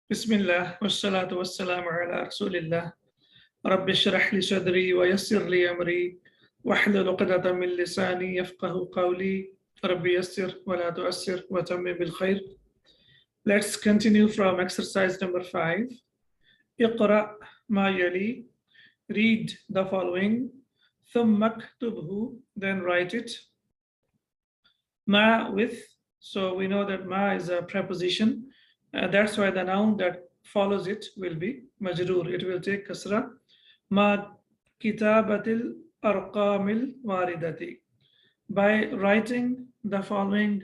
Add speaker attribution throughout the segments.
Speaker 1: Bismillah, wassalatu wassalamu ala rasulillah. Rabbi shrah li sadri wa yassir li amri wahlul uqdatan min lisani yafqahu qawli. Rabbi yassir wa la tu'assir wa tammim bil khair. Let's continue from exercise number 5. Iqra ma yali. Read the following. Thumma aktubhu, then write it. Ma with, so we know that ma is a preposition. That's why the noun that follows it will be majroor. It will take kasra. Ma kitabatil arqamil waridati. By writing the following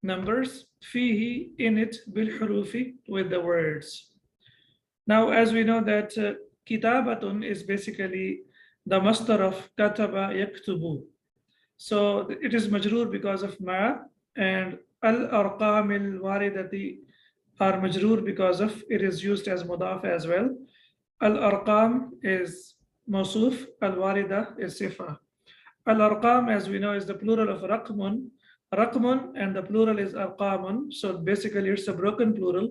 Speaker 1: numbers, fihi, in it, bil hurufi, with the words. Now, as we know that kitabatun is basically the masdar of kataba yaktubu. So it is majroor because of ma, and al-arqamil waridati are majroor because of it is used as mudaf as well. Al-arqam is mawsuf, al-warida is sifa. Al-arqam, as we know, is the plural of raqmun. Raqmun, and the plural is arqamun. So basically it's a broken plural,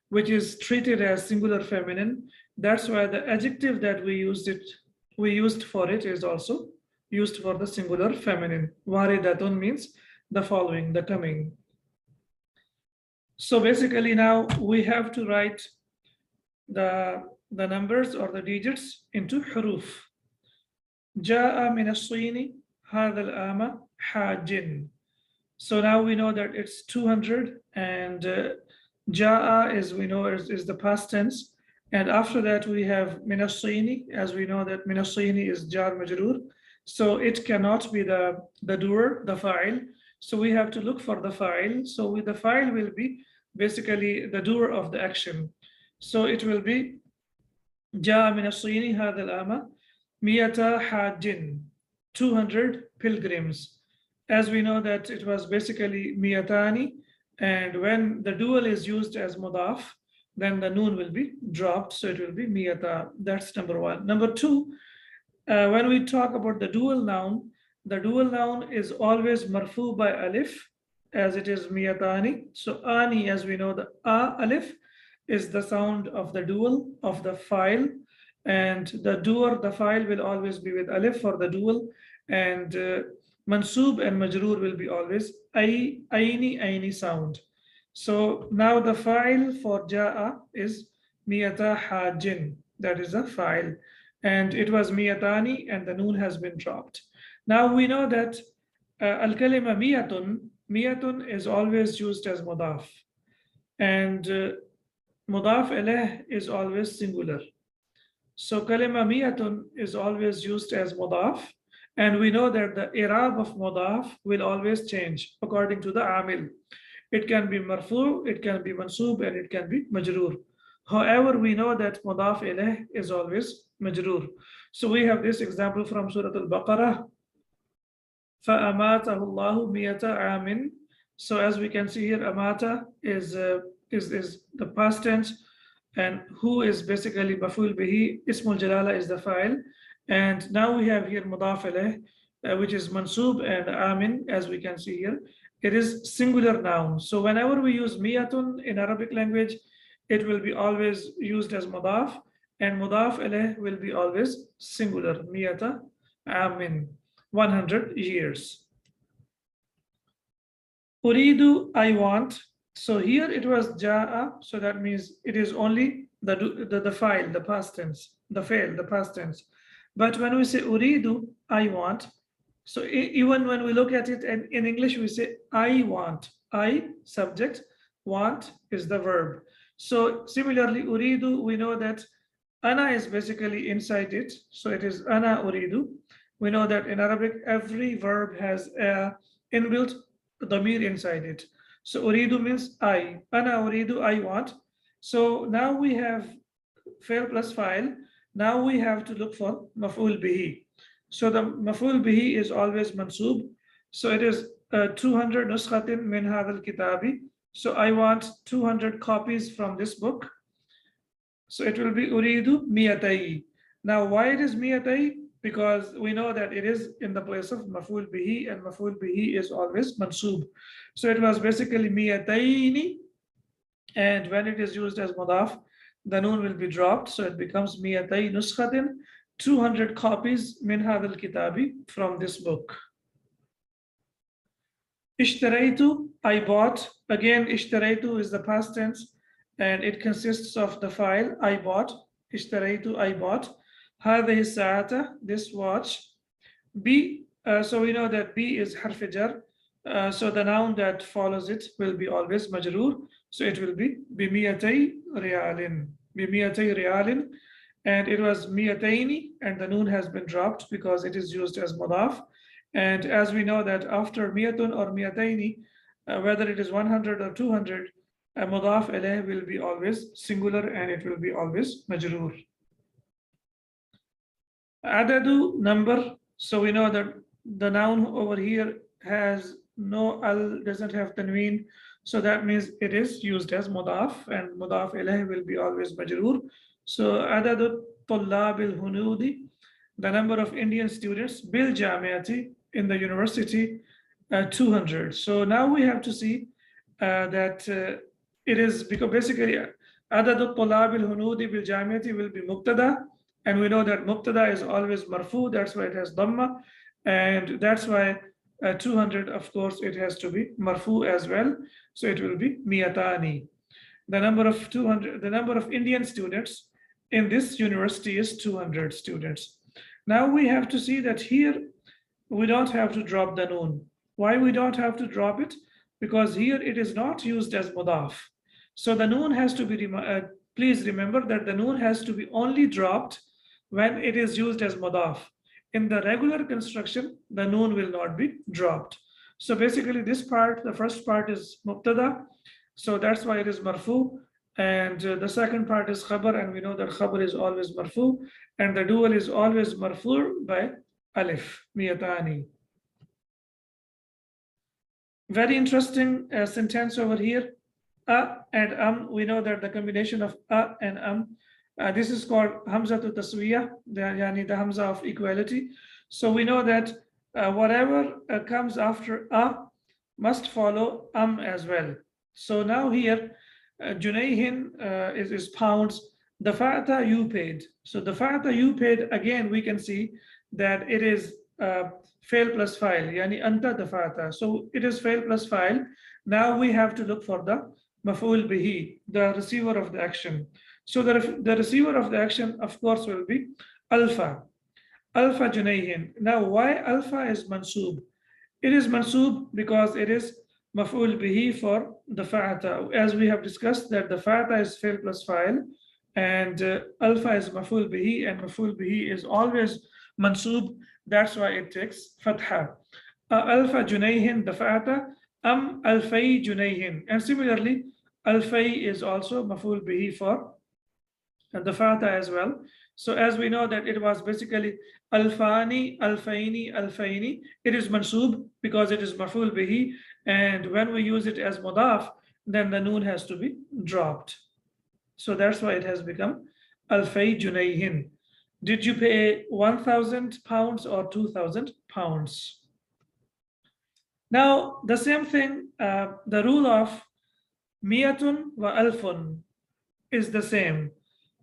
Speaker 1: which is treated as singular feminine. That's why the adjective that we used for it is also used for the singular feminine. Waridatun means the following, the coming. So basically now we have to write the numbers or the digits into huruf. Ja'a min as-Sini hadha al-ama hajin. So now we know that it's 200, and Ja'a is, we know, is the past tense. And after that we have min as-Sini, as we know that min as-Sini is jar majroor. So it cannot be the doer, the fa'il. So we have to look for the fa'il. So the fa'il will be basically the doer of the action. So it will be Ja'a min as-Sini hadha al-ama miyata hajin, 200 pilgrims. As we know that it was basically miyatani, and when the dual is used as mudaf, then the noon will be dropped, so it will be miyata. That's number one. Number two, when we talk about the dual noun is always marfu by alif, as it is miyatani. So ani, as we know, the a alif is the sound of the dual of the file, and the doer, the file, will always be with alif for the dual, and mansub and majroor will be always aini sound. So now the file for ja'a is miyata hajin, that is a file, and it was miyatani, and the noon has been dropped. Now we know that al-kalima miyatun is always used as mudaf, and mudaf ilayh is always singular. So kalima miyatun is always used as mudaf, and we know that the i'rab of mudaf will always change according to the amil. It can be marfu, it can be mansub, and it can be majroor. However, we know that mudaf ilayh is always majroor. So we have this example from Surah Al-Baqarah. فَأَمَاتَهُ اللَّهُ مِيَةَ عَامٍ. So as we can see here, amata is the past tense, and who is basically maf'ul bihi, ismul jalala is the file, and now we have here mudaf ilayh, which is mansub, and amin, as we can see here, it is singular noun. So whenever we use miyatun in Arabic language, it will be always used as mudaf, and mudaf ilayh will be always singular, miyata amin, 100 years. Uridu, I want. So here it was ja'a, so that means it is only the file, the past tense, the fail, the past tense. But when we say uridu, I want, so even when we look at it, and in English we say I want, I subject, want is the verb. So similarly, uridu, we know that ana is basically inside it, so it is ana uridu. We know that in Arabic every verb has a inbuilt damir inside it. So uridu means I, ana uridu, I want. So now we have fail plus file. Now we have to look for maf'ul bihi. So the maf'ul bihi is always mansub. So it is 200 nuskhatin min hadha al-kitabi. So I want 200 copies from this book. So it will be uridu miyatai. Now why it is miyatai? Because we know that it is in the place of maf'ul bihi, and maf'ul bihi is always mansub. So it was basically miyataini And when it is used as mudaf, the noon will be dropped, so it becomes مئتي نسخة, 200 copies من هذا الكتاب, from this book. اشتريت, I bought. Again, اشتريت is the past tense, and it consists of the file I bought. اشتريت, I bought. هذه الساعة, this watch. B, so we know that B is حرف جر. So the noun that follows it will be always مجرور. So it will be بمئتي ريال. بمئتي ريال. And it was مئتين, and the noon has been dropped because it is used as mudaf. And as we know that after miyatun or miyataini, whether it is 100 or 200, a mudaf ilayh will be always singular and it will be always majroor. Adadu, number. So we know that the noun over here has no al, doesn't have tanween. So that means it is used as mudaf, and mudaf ilayh will be always majroor. So adadu tullab al-hunudi, the number of Indian students, bil jamiati, in the university, 200. So now we have to see that it is, because basically adadu tullab al-hunudi bil jamiati will be mubtada, and we know that mubtada is always marfu, that's why it has dhamma, and that's why 200, of course, it has to be marfu as well, so it will be miyatani. The number of 200, the number of Indian students in this university is 200 students. Now we have to see that here we don't have to drop the noon. Why we don't have to drop it? Because here it is not used as mudaf. So the noon has to be, please remember that the noon has to be only dropped when it is used as mudaf. In the regular construction, the noon will not be dropped. So basically this part, the first part is mubtada, so that's why it is marfu. And the second part is khabar, and we know that khabar is always marfu, and the dual is always marfu by alif, miyatani. Very interesting sentence over here. A and we know that the combination of a and this is called hamza to taswiyah, the hamza of equality. So we know that whatever comes after a must follow as well. So now here, junayhin is pounds. The fa'ata you paid. So the fa'ata you paid, again, we can see that it is fail plus file, yani anta dafa'ata. So it is fail plus file. Now we have to look for the maf'ul bihi, the receiver of the action. So the receiver of the action, of course, will be alpha. Alpha junayhin. Now why alpha is mansub? It is mansub because it is maf'ul bihi for the fa'ata. As we have discussed that the fa'ata is fail plus file, and alpha is maf'ul bihi, and maf'ul bihi is always mansub. That's why it takes fatha. Alpha junayhin dafa'ata am alfay junayhin. And similarly, alfay is also maf'ul bihi for the fatha as well. So as we know that it was basically alfani, alfaini, alfaini, it is mansub because it is maf'ul bihi, and when we use it as mudaf, then the noon has to be dropped. So that's why it has become alfay junayhin. Did you pay 1,000 pounds or 2,000 pounds? Now, the same thing, the rule of miyatun wa alfun is the same.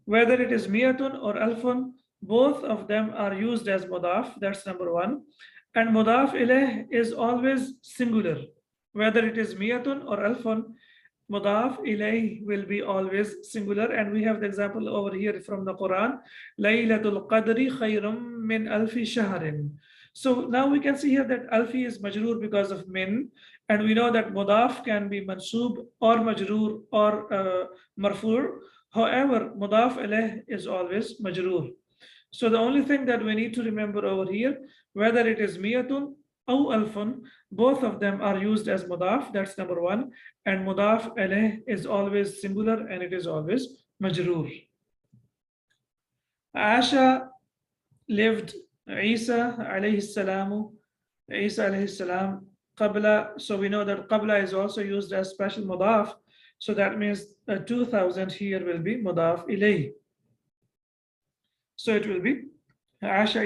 Speaker 1: Whether it is miyatun or alfun, both of them are used as mudaf, that's number one. And mudaf ilayh is always singular. Whether it is miyatun or alfun, mudaf ilayh will be always singular. And we have the example over here from the Quran, Laylatul Qadri khayrum min alfi shahrin. So now we can see here that alfi is majroor because of min, and we know that mudaf can be mansub or majroor or marfur. However, mudaf ilayh is always majroor. So the only thing that we need to remember over here, whether it is miyatun or alfun, both of them are used as mudaf, that's number one, and mudaf ilayh is always singular and it is always majroor. Asha lived, Isa alayhi salamu, Isa alayhi salam, qabla, so we know that qabla is also used as special mudaf, so that means 2,000 here will be mudaf ilayh. So it will be Asha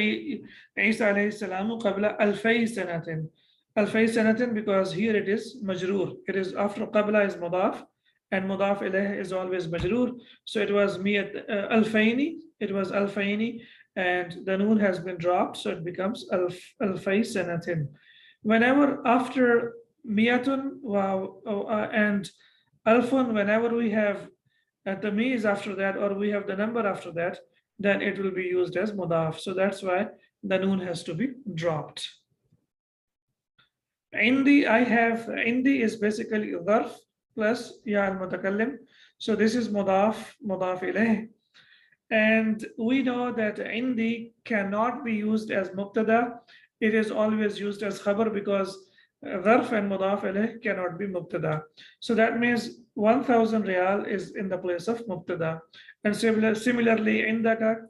Speaker 1: Isa alayhi salamu qabla alfay sanatin. Alfay sanatin because here it is majroor. It is after qabla is mudaf and mudaf ilayh is always majroor. So it was alfaini, it was alfaini, and the noon has been dropped, so it becomes alfay sanatin. Whenever after miyatun and alfun, whenever we have tamyiz after that, or we have the number after that, then it will be used as mudaf. So that's why the noon has to be dropped. Indi, I have, indi is basically dharf plus ya al-mutakallim. So this is mudaf ilayh. And we know that indi cannot be used as mubtada. It is always used as khabar because dharf and mudaf ilayh cannot be mubtada. So that means 1000 riyal is in the place of mubtada. And similarly, indaka,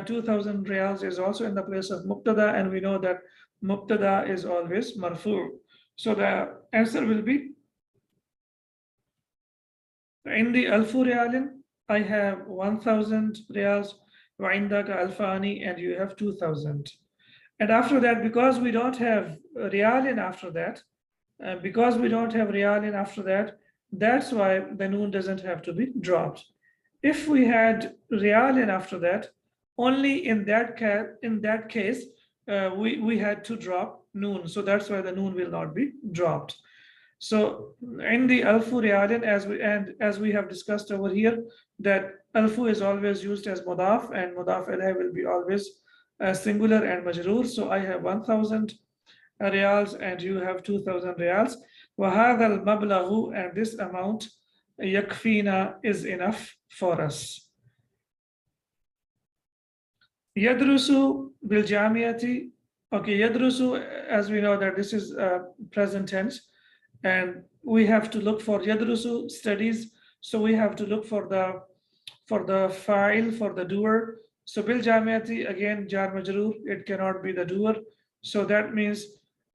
Speaker 1: 2000 riyals is also in the place of mubtada, and we know that mubtada is always marfu'. So the answer will be indi alfu riyalin, I have 1000 riyals, wa indaka alfani, and you have 2000. And after that, because we don't have riyalin after that, that's why the noon doesn't have to be dropped. If we had riyalin after that, only in that case, we had to drop noon. So that's why the noon will not be dropped. So in the alfu riyalin, as we have discussed over here, that alfu is always used as mudaf, and mudaf ilayh will be always singular and majroor. So I have 1000 riyals and you have 2000 riyals. وَهَذَا الْمَبْلَغُ, and this amount yakfina is enough for us. Yadrusu bil jamiyati. Okay, yadrusu, as we know that this is present tense, and we have to look for yadrusu, studies. So we have to look for the fa'il, for the doer. So bil jamiyati, again jar majroor, it cannot be the doer. So that means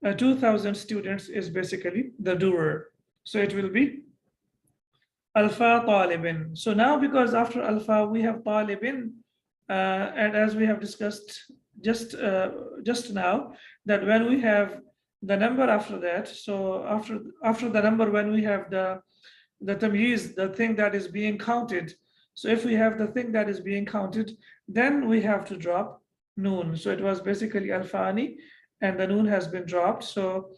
Speaker 1: 2000 students is basically the doer. So it will be alfa talibin. So now, because after alfa we have talibin, and as we have discussed just now, that when we have the number after that, so after the number, when we have the tamyiz, the thing that is being counted. So if we have the thing that is being counted, then we have to drop noon. So it was basically alfani, and the noon has been dropped. So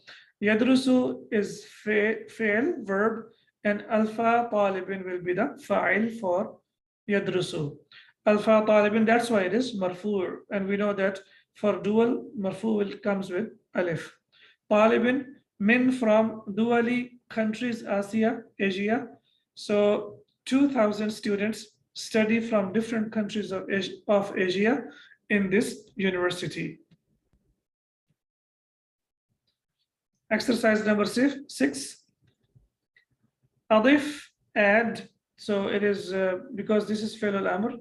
Speaker 1: yadrusu is fail, verb, and alfa talibin will be the fa'il for yadrusu. Alfa talibin, that's why it is marfu', and we know that for dual, marfu' comes with alif. Talibin, min, from duali, countries, Asia. So 2000 students study from different countries of Asia in this university. Exercise number 6. Adif, add. So it is because this is fi'l al-amr,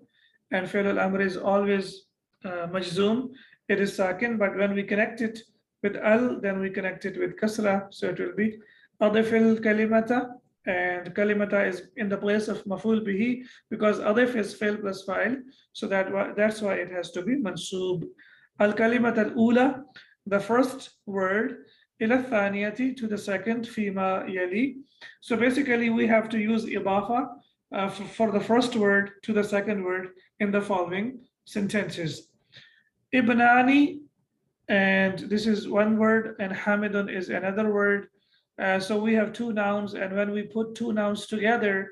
Speaker 1: and fi'l al-amr is always majzoom. It is sakin, but when we connect it with al, then we connect it with kasra. So it will be adif al-kalimata, and kalimata is in the place of maf'ul bihi, because adif is fi'l plus fa'il. So that's why it has to be mansub. Al-kalimat al-ula, the first word, ila thaniyati, to the second, fima yali. So basically we have to use idafa for the first word to the second word in the following sentences. Ibnani, and this is one word, and hamidun is another word. So we have two nouns, and when we put two nouns together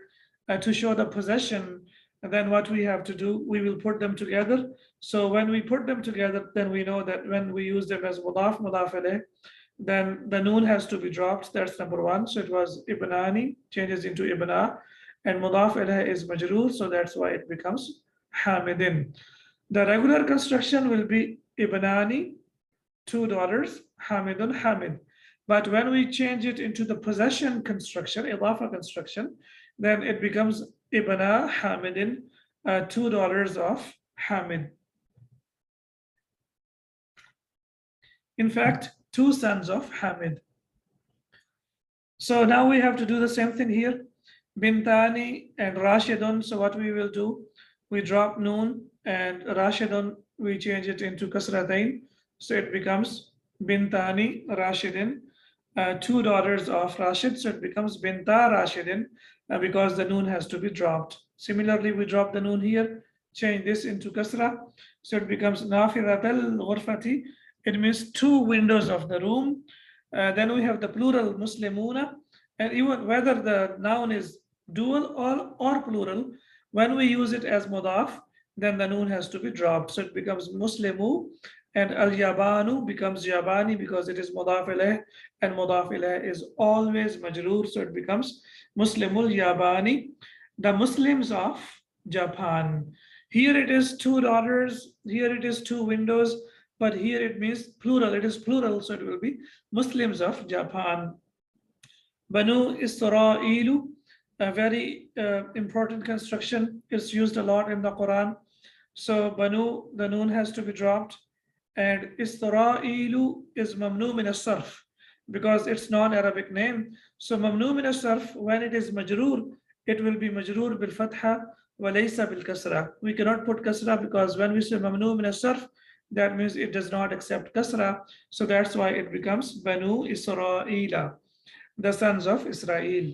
Speaker 1: to show the possession, then what we have to do, we will put them together. So when we put them together, then we know that when we use them as mudaf ilayh, then the noon has to be dropped. That's number one. So it was ibnani, changes into ibna, and mudaf ilayh is majroor, so that's why it becomes hamidin. The regular construction will be ibnani, 2 daughters, hamidun, hamid. But when we change it into the possession construction, idafa construction, then it becomes ibna hamidin, 2 daughters of hamid. In fact, 2 sons of hamid. So now we have to do the same thing here. Bintani and rashidun. So what we will do, we drop noon, and rashidun, we change it into kasratain. So it becomes bintani rashidin. two daughters of Rashid, so it becomes Binta Rashidin because the noon has to be dropped. Similarly, we drop the noon here, change this into kasra, so it becomes Nafidat al-Ghurfati. It means two windows of the room. Then we have the plural Muslimuna, and even whether the noun is dual or plural, when we use it as mudaf, then the noon has to be dropped. So it becomes Muslimu, and al-Yabanu becomes Yabani because it is mudaf ilayh, and mudaf ilayh is always majroor, so it becomes Muslimul Yabani, the Muslims of Japan. Here it is two daughters, here it is two windows, but here it means plural, it is plural, so it will be Muslims of Japan. Banu Isra'ilu, a very important construction, is used a lot in the Quran. So Banu, the noon has to be dropped, and Isra'ilu is mamnu min as-sarf because it's non-Arabic name. So mamnu min as-sarf, when it is majroor, it will be majroor bil fatha wa laysa bil kasra. We cannot put kasra because when we say mamnu min as-sarf, that means it does not accept kasra. So that's why it becomes Banu Isra'ila, the sons of Israel.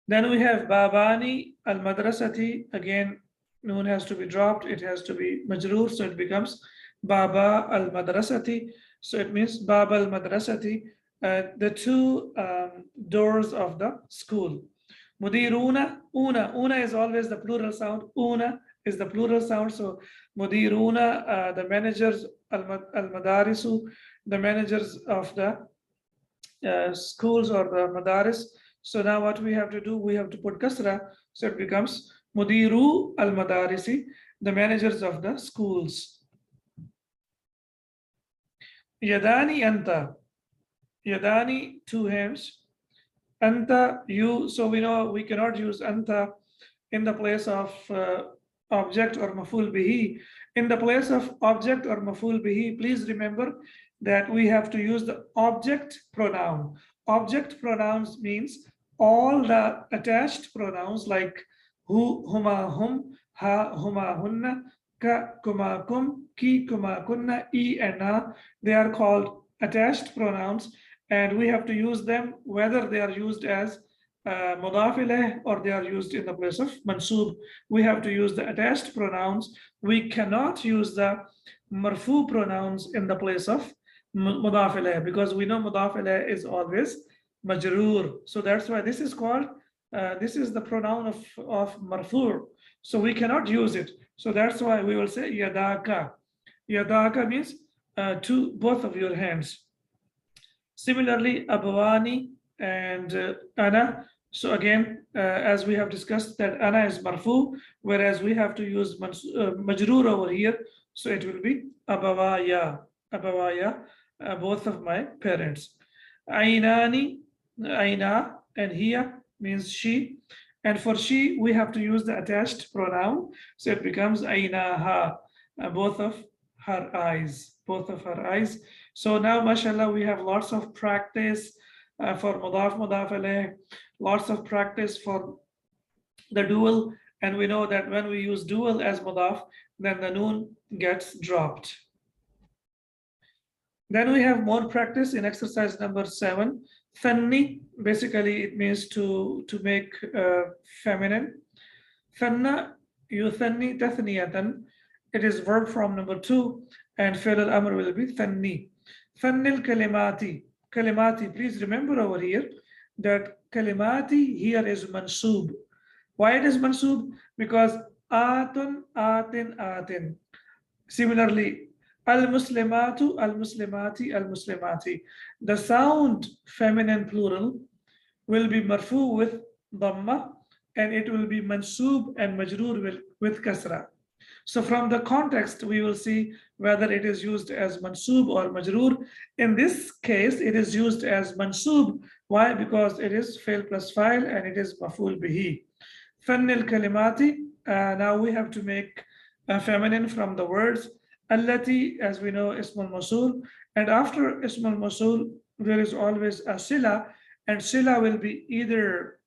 Speaker 1: Then we have Babani al-Madrasati. Again, noon has to be dropped. It has to be majroor, so it becomes Baba al-Madrasati. So it means Baba al-Madrasati, the two doors of the school. Mudiruna, una is always the plural sound. Una is the plural sound. So Mudiruna, the managers, al-Madarisu, the managers of the schools or the madaris. So now what we have to do, we have to put kasra, so it becomes Mudiru al-Madarisi, the managers of the schools. Yadani anta, Yadani, two hands. Anta, you, so we know we cannot use anta in the place of object or maful bihi. In the place of object or maful bihi, please remember that we have to use the object pronoun. Object pronouns means all the attached pronouns like hu, huma, hum, ha, huma, hunna, ka, kuma, kum, ki, kuma, kunna, I, and na. They are called attached pronouns, and we have to use them whether they are used as mudaf ilayh or they are used in the place of mansub. We have to use the attached pronouns. We cannot use the marfu pronouns in the place of mudaf ilayh because we know mudaf ilayh is always majroor. So that's why this is called, this is the pronoun of marfu. So we cannot use it. So that's why we will say yadaka. Yadaka means to both of your hands. Similarly, abawani and ana. So again, as we have discussed that ana is marfu, whereas we have to use majroor over here. So it will be abawaya, abawaya, both of my parents. Ainani, aina, and here means she. And for she, we have to use the attached pronoun. So it becomes ainaha, both of her eyes, both of her eyes. So now, mashallah, we have lots of practice for mudaf, mudaf alayh, lots of practice for the dual. And we know that when we use dual as mudaf, then the noon gets dropped. Then we have more practice in exercise number 7. Thanni, basically it means to make feminine. Thanna, yuthanni tathniyatan. It is verb from number 2, and fi'l al-amr will be thanni. Thannil kalimati. Kalimati, please remember over here that kalimati here is mansub. Why it is mansub? Because atun, atin, atin. Similarly, al-muslimatu, al-muslimati, al-muslimati. The sound feminine plural will be marfu with dhamma, and it will be mansub and majroor with kasra. So from the context, we will see whether it is used as mansub or majroor. In this case, it is used as mansub. Why? Because it is fail plus file and it is maful bihi. Fannil kalimati. Now we have to make a feminine from the words. Allati, as we know, ismul mawsul. And after ismul mawsul, there is always a sila. And sila will be either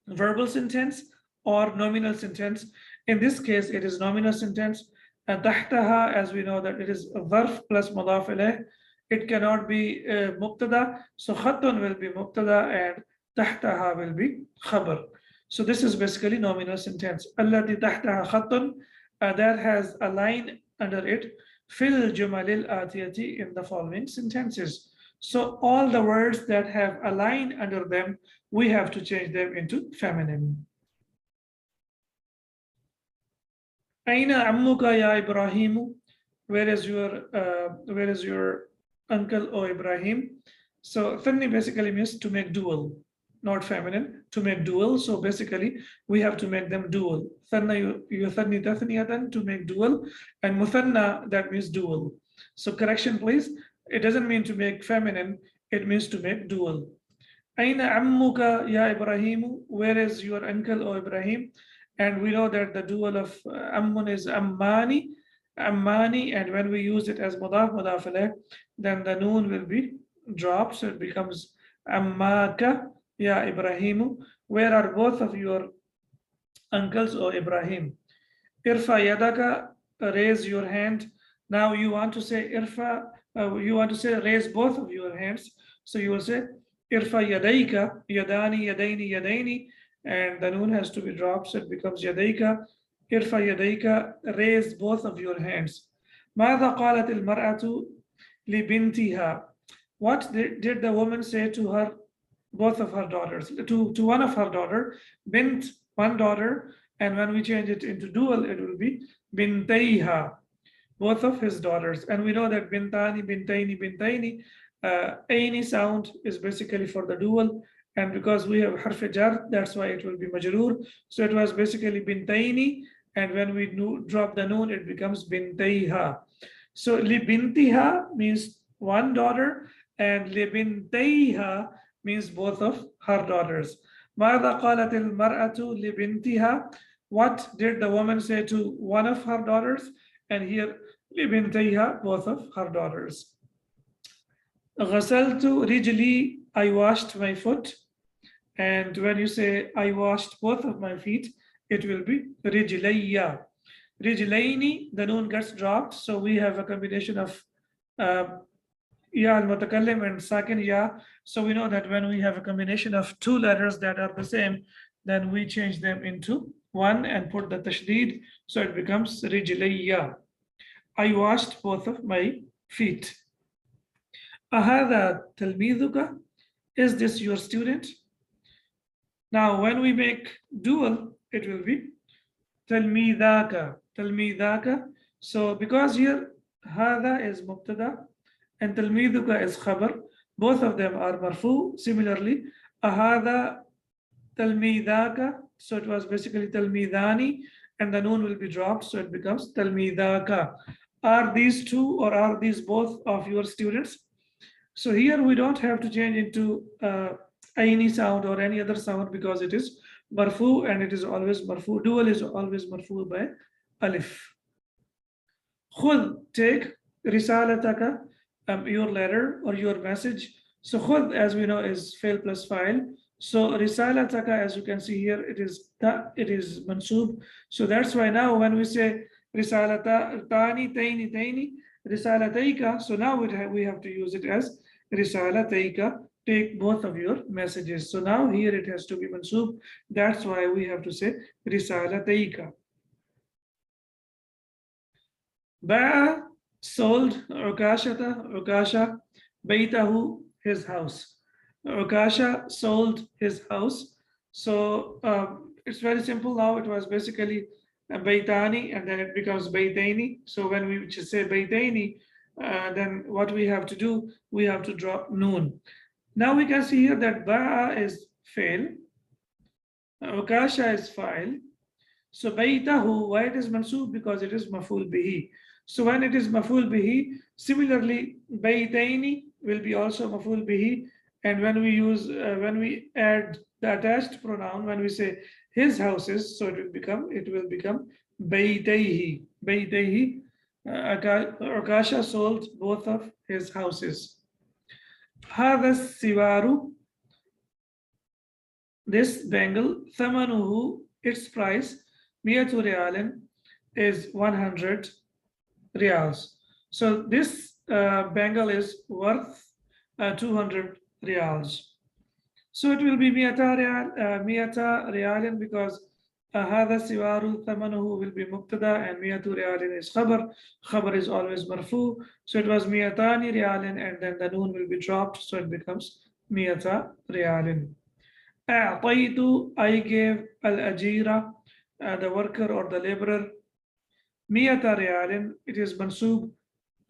Speaker 1: verbal sentence or nominal sentence. In this case, it is nominal sentence. And tahtaha, as we know that it is a dharf plus mudaf ilayh. it cannot be مبتدا. So khattun will be mubtada and tahtaha will be khabar. So this is basically nominal sentence. Allati tahtaha khattun, that has a line under it. Fil jumalil atiyati, in the following sentences. So all the words that have a line under them, we have to change them into feminine. Aina ammuka ya Ibrahimu? Where is your uncle, O Ibrahim? So thanni basically means to make dual, not feminine, to make dual. So basically we have to make them dual. Thanna yuthanni tathniyatan, to make dual, and muthanna, that means dual. So correction please, it doesn't mean to make feminine, it means to make dual. Aina ammuka ya Ibrahimu? Where is your uncle, O Ibrahim? And we know that the dual of ammun is ammani, and when we use it as mudaf alayh, then the noon will be dropped, so it becomes ammaka ya Ibrahimu. Where are both of your uncles, O Ibrahim? Irfa yadaka, raise your hand. Now you want to say irfa, you want to say raise both of your hands, so you will say irfa yadayka, yadani, yadaini, yadaini, and the noon has to be dropped, so it becomes yadayka. Irfa yadayka, raise both of your hands. ماذا قالت المرأة لبنتها? What did the woman say to her, both of her daughters, to one of her daughter, bint, one daughter, and when we change it into dual, it will be bintayha, both of his daughters. And we know that bintani, bintaini, bintaini, any sound is basically for the dual, and because we have harf jar, that's why it will be majroor. So it was basically bintaini, and when we drop the noon, it becomes bintayha. So li bintiha means one daughter, and li bintayha means both of her daughters. ماذا قالت المرأة لبنتها? What did the woman say to one of her daughters? And here لبنتيها, both of her daughters. غسلت رجلي, I washed my foot. And when you say I washed both of my feet, it will be رجليا. رجليني, the noon gets dropped, so we have a combination of ya al-mutakallim and sakin ya. So we know that when we have a combination of two letters that are the same, then we change them into one and put the tashdid, so it becomes rijlayya. I washed both of my feet. Ahada talmiduka? Is this your student? Now when we make dual, it will be talmidaka, talmidaka. So because here hada is mubtada and talmiduka is khabar, both of them are marfu. Similarly, ahada talmidaka, so it was basically talmidani, and the noon will be dropped, so it becomes talmidaka. Are these two or are these both of your students? So here we don't have to change into any sound or any other sound because it is marfu, and it is always marfu. Dual is always marfu by alif. Khud, take, risalataka, your letter or your message. So khud, as we know, is fail plus file. So risalataka, as you can see here, it is mansub. So that's why now when we say risalata tani taini taini risalataika, so now we have to use it as risalataika, take both of your messages. So now here it has to be mansub. That's why we have to say risalataika. Ba'a, sold, Ukasha, Baitahu, his house. Ukasha sold his house. So it's very simple now. It was basically Baitani, and then it becomes Baitaini. So when we just say Baitaini, then what we have to do, we have to drop noon. Now we can see here that Ba'a is fail, Ukasha is file. So Baitahu, why it is mansub? Because it is maful bihi. So when it is maful bihi, similarly Baitaini will be also maful bihi. And when we use when we add the attached pronoun, when we say his houses, so it will become Baitaihi. Baitaihi. Akasha sold both of his houses. Hada siwaru, this bangle, thamanuhu, its price, miyatu realin, is 100 reals. So this bangle is worth 200 riyals. So it will be 100 ريال because هذا سوار ثمنه will be مبتدا and 100 ريال is خبر is always مرفوع, so it was 200 ريال and then the noon will be dropped, so it becomes 100 ريال. أعطيت, I gave الأجيرة, the worker or the laborer, 100 ريال, it is منصوب.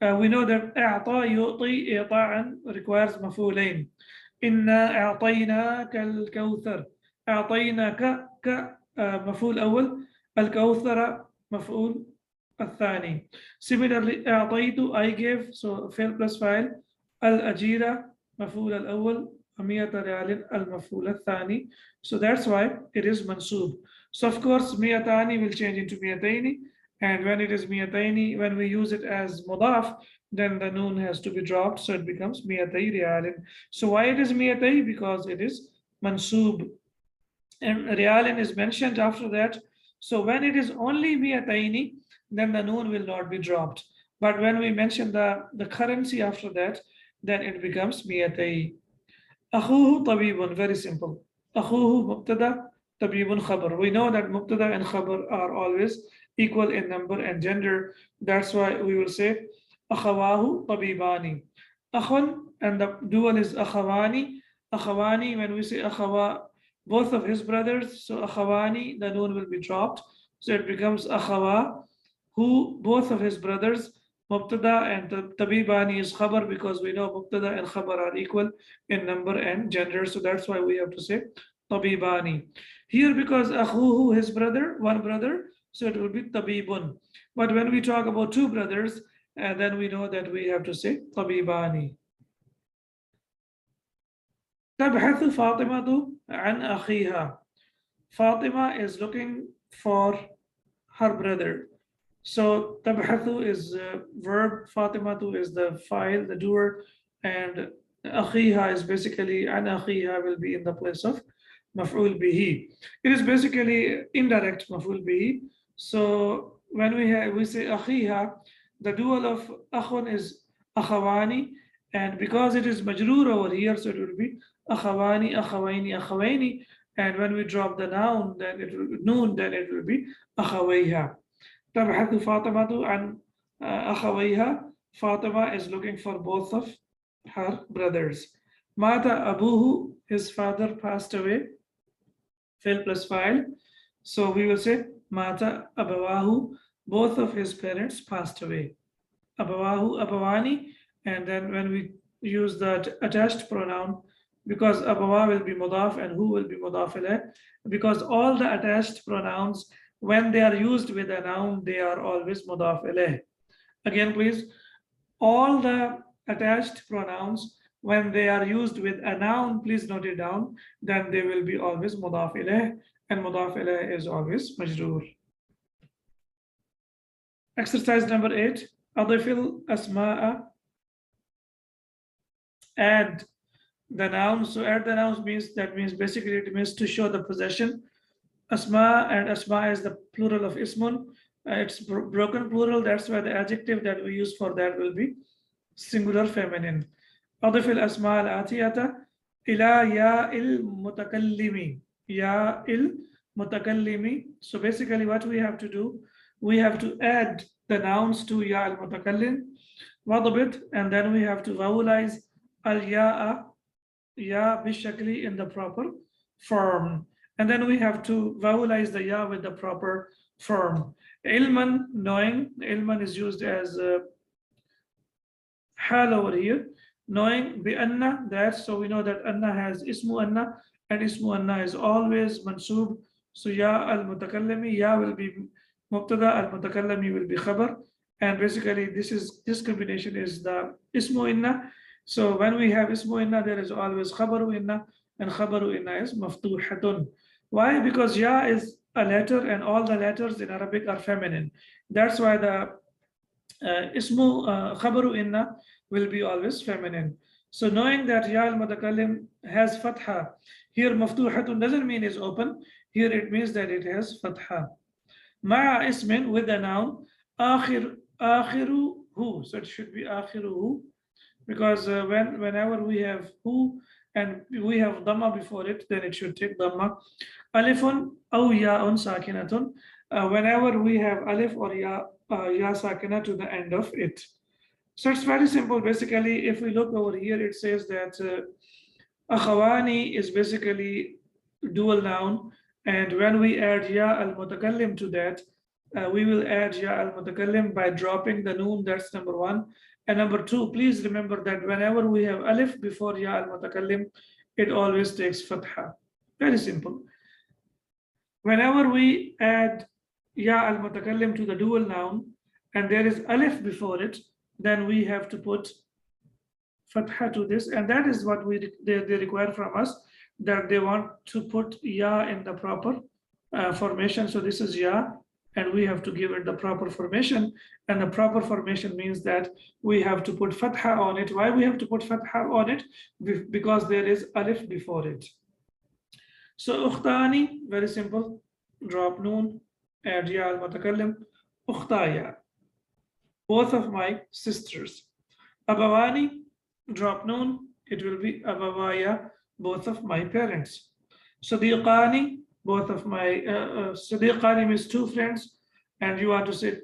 Speaker 1: We know that أعطى يعطي إعطاء requires مفعولين. إنا أعطيناك الكوثر, أعطيناك مفعول أول, الكوثر مفعول الثاني. Similarly, أعطيت, I gave, so فعل plus فاعل, الأجيرة مفعول الأول, 100 ريال المفعول الثاني. So that's why it is منصوب. So of course 200 will change into 200, and when it is 200, when we use it as mudaf, then the noon has to be dropped, so it becomes 200 ريال. So why it is 200? Because it is mansub, and riyalin is mentioned after that. So when it is only 200, then the noon will not be dropped. But when we mention the currency after that, then it becomes 200. أخوه طبيب, very simple. أخوه مبتدا, طبيب خبر. We know that mubtada and khabar are always equal in number and gender. That's why we will say أخواه طبيبان. أخون, and the dual is أخواني. أخواني, when we say أخوا, both of his brothers, so أخواني, the noon will be dropped, so it becomes أخوا, who both of his brothers. Mubtada and tabibani is khabar because we know mubtada and khabar are equal in number and gender, so that's why we have to say tabibani. Here because akhuhu, his brother, one brother, so it will be tabibun. But when we talk about two brothers, then we know that we have to say tabibani. تبحث فاطمة عن أخيها. Fatima is looking for her brother. So tabhathu is verb, Fatimatu is the file, the doer, and akhiha is basically, an akhiha will be in the place of maf'ul bihi. It is basically indirect maf'ul bihi. So when we say akhiha, the dual of akhun is akhawani, and because it is majroor over here, so it will be akhawani, akhawaini, akhawaini, and when we drop the noun, then it will be noon, then it will be akhawaiha. تبحث فاطمة عن أخويها. Fatima is looking for both of her brothers. مات أبوه, his father passed away. Fail plus file. So we will say مات أبواه, both of his parents passed away. أبواه أبواني, and then when we use the attached pronoun, because أبوا will be mudaf and who will be mudaf ilayh, because all the attached pronouns, when they are used with a noun, they are always mudaf ilayh. Again, please, all the attached pronouns, when they are used with a noun, please note it down, then they will be always mudaf ilayh, and mudaf ilayh is always majroor. Exercise number 8, adifil asma'a, add the noun. So add the nouns means, that means basically it means to show the possession. Asma, and asma is the plural of ismun. It's broken plural, that's why the adjective that we use for that will be singular feminine. أضف الأسماء الآتية إلى يا المتكلم. يا المتكلم. So basically what we have to do, we have to add the nouns to ya al-mutakallim, وضبط, and then we have to vowelize al-ya'a, ya bishakli, in the proper form. And then we have to vowelize the ya with the proper form. Ilman, knowing. Ilman is used as hal over here. Knowing, bi anna, that. So we know that anna has ismu anna, and ismu anna is always mansub. So ya al mutakallimi, ya will be mubtada, al mutakallimi will be khabar. And basically this combination is the ismu inna. So when we have ismu inna, there is always khabaru inna, and khabaru inna is maftuhatun. Why? Because ya is a letter, and all the letters in Arabic are feminine. That's why the ismu khabaru inna will be always feminine. So knowing that ya al-mutakallim has fatha, here maftuhatun doesn't mean it's open. Here it means that it has fatha. Ma'a ismin, with the noun, akhiruhu who. So it should be akhiruhu, because whenever we have who and we have dhamma before it, then it should take dhamma. Alifun aw ya'un sakinatun. Whenever we have alif or ya sakina to the end of it. So it's very simple. Basically, if we look over here, it says that akhawani is basically dual noun, and when we add ya al-mutakallim to that, we will add ya al-mutakallim by dropping the noon. That's number one. And number two, please remember that whenever we have alif before ya al-mutakallim, it always takes fatha. Very simple. Whenever we add ya al-mutakallim to the dual noun and there is alif before it, then we have to put fatha to this, and that is what they require from us, that they want to put ya in the proper formation. So this is ya, and we have to give it the proper formation, and the proper formation means that we have to put fatha on it. Why we have to put fatha on it? Because there is alif before it. So ukhtani, very simple, drop noon, add ya al-mutakallim, ukhtaya, both of my sisters. Abawani, drop noon, it will be abawaya, both of my parents. Sadiqani, both of my, Sadiqani means two friends, and you want to say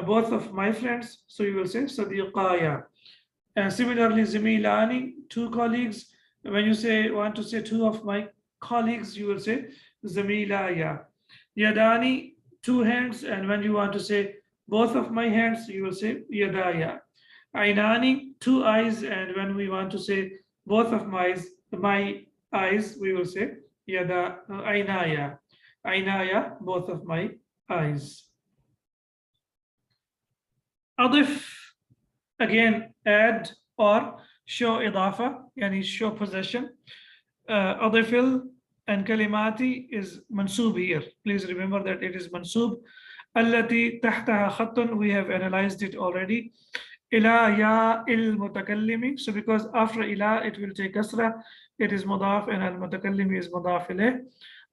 Speaker 1: both of my friends, so you will say Sadiqaya. And similarly, Zimilani, two colleagues. When you want to say two of my colleagues, you will say Zamilaya. Yadani, two hands, and when you want to say both of my hands, you will say Yadaya. Ainani, two eyes, and when we want to say both of my eyes, we will say Yada Ainaya. Ainaya, both of my eyes. Adif, again, add or show idafa, yani show possession. Adifil and kalimati is mansub here. Please remember that it is mansub. Allati tahtaha khattun, we have analyzed it already. Ila ya il mutakallimi. So because after ila it will take kasra, it is mudaf, and al mutakallimi is mudaf ilayh.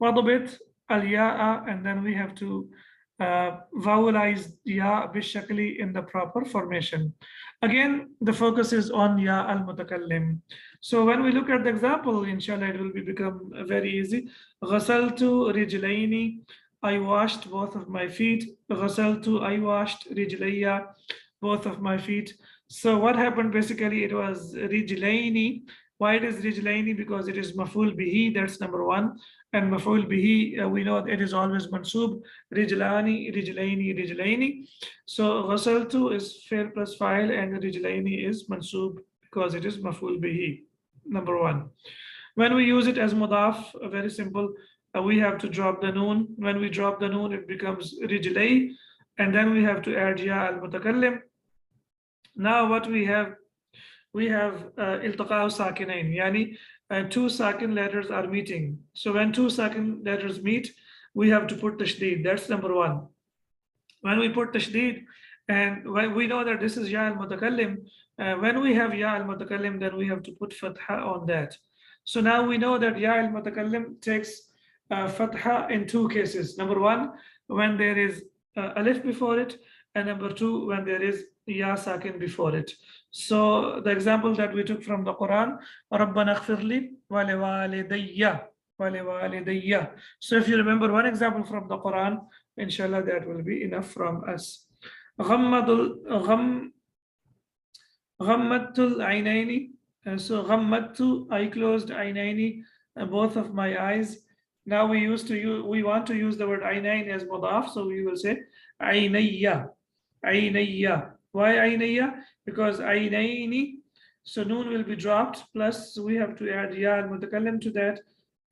Speaker 1: Wadabit al ya'a, and then we have to vowelize ya bishakli in the proper formation. Again, the focus is on ya al mutakallim. So when we look at the example, inshallah, it will become very easy. Ghasaltu rijlayni, I washed both of my feet. Ghasaltu, I washed rijlayya, both of my feet. So what happened basically, it was rijlayni. Why it is rijlayni? Because it is maf'ul bihi, that's number one. And maf'ul bihi, we know it is always mansub. Rijlani, rijlayni, rijlayni. So ghasaltu is fi'l plus fa'il, and rijlayni is mansub because it is maf'ul bihi, number one. When we use it as mudaf, very simple, we have to drop the noon. When we drop the noon, it becomes rijlay, and then we have to add ya al mutakallim. Now what we have iltaqa sakinain, yani two sakin letters are meeting. So when two sakin letters meet, we have to put tashdid. That's number one. When we put tashdid, and when we know that this is ya al mutakallim, when we have ya al mutakallim, then we have to put fatha on that. So now we know that ya al mutakallim takes fatha in two cases. Number one, when there is alif before it, and number two, when there is ya sakin before it. So the example that we took from the Quran, Rabbana ighfirli wa liwalidayya, wa liwalidayya. So if you remember one example from the Quran, inshallah, that will be enough from us. Ghammatul aynaini. So ghammattu, I closed aynaini, both of my eyes. Now we want to use the word aynain as mudaf, so we will say aynayya, aynayya. Why aynayya? Because aynaini, so noon will be dropped, plus we have to add ya al mutakallim to that,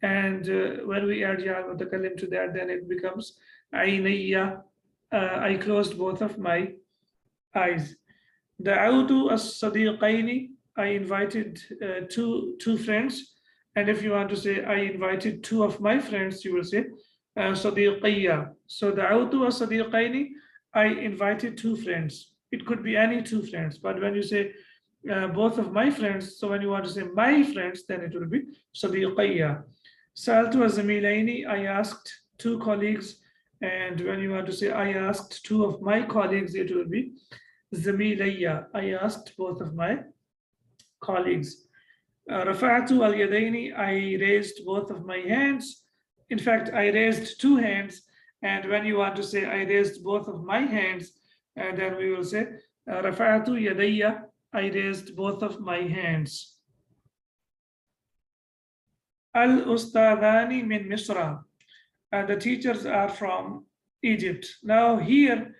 Speaker 1: and when we add ya al mutakallim to that, then it becomes aynayya, I closed both of my eyes. Da'awtu as-sadiqaini, I invited two friends. And if you want to say I invited two of my friends, you will say sadiqayya. So da'awtu as-sadiqaini, I invited two friends. It could be any two friends, but when you say both of my friends, so when you want to say my friends, then it will be sadiqayya. Sa'altu az-zamilaini, I asked two colleagues, and when you want to say I asked two of my colleagues, it will be زميلي. I asked both of my colleagues. رفعت اليدين. I raised both of my hands. In fact, I raised two hands. And when you want to say I raised both of my hands, then we will say رفعت يدي. I raised both of my hands. الأستاذان من مصر. The teachers are from Egypt. Now here